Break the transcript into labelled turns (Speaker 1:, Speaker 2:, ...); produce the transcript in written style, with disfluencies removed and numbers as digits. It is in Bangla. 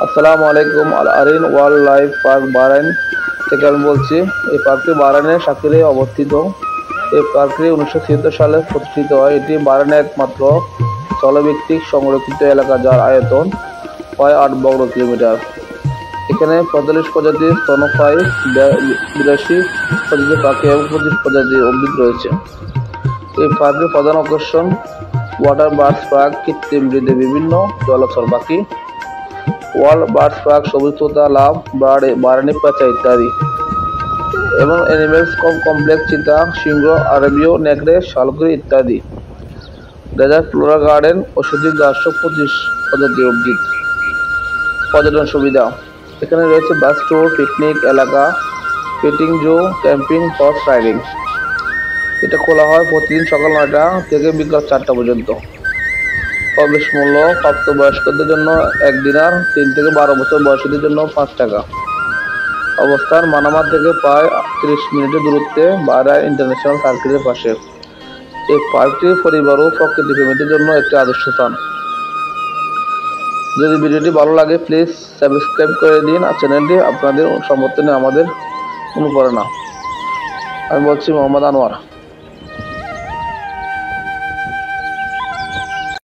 Speaker 1: আসসালামু আলাইকুম। Al Areen wildlife park Bahrain থেকে আমি বলছি। এই পার্কটি বাহরাইনের শাকিলে অবস্থিত। এই পার্কটি 1976 সালে প্রতিষ্ঠিত হয়। এটি বাহরাইনের একমাত্র স্থলভিত্তিক সংরক্ষিত এলাকা যার আয়তন প্রায় 8 বর্গ কিলোমিটার। এখানে 45 প্রজাতির স্তন্যপায়ী, 82 প্রজাতির পাখি এবং 25 প্রজাতির উদ্ভিদ রয়েছে। এই পার্কের প্রধান আকর্ষণ ওয়াটার বার্ডস পার্ক, কৃত্রিম হ্রদে বিভিন্ন জলচর পাখি, ওয়ার্ল্ড বার্ডস পার্ক, সবুজ তোতা, লাভ বার্ড, বারানি পেঁচা ইত্যাদি, এবং অ্যানিমেলস কমপ্লেক্স, চিতা, সিংহ, আরবীয় নেকড়ে, শালকুড়ি ইত্যাদি। ডেজার্ট ফ্লোরা গার্ডেন, ঔষধি গাছ, 25 প্রজাতির উদ্ভিদ। পর্যটন সুবিধা, এখানে রয়েছে বাস ট্যুর, পিকনিক এলাকা, পেটিং জু, ক্যাম্পিং, হর্স রাইডিং। এটা খোলা হয় প্রতিদিন সকাল 9টা থেকে বিকাল 4টা পর্যন্ত। প্রবেশ মূল্য প্রাপ্তবয়স্কদের জন্য 1 দিনার, 3 থেকে 12 বছর বয়সীদের জন্য 5 টাকা। অবস্থান মানামার থেকে প্রায় 30 মিনিটের দূরত্বে বাহরাইন ইন্টারন্যাশনাল সার্কিটের পাশে। এই পার্কটি পরিবার ও প্রকৃতি প্রেমীদের জন্য একটি আদর্শ স্থান। যদি ভিডিওটি ভালো লাগে প্লিজ সাবস্ক্রাইব করে দিন, আর চ্যানেলটি আপনাদের সমর্থনে আমাদের অনুপ্রেরণা। আমি বলছি মোহাম্মদ আনোয়ার।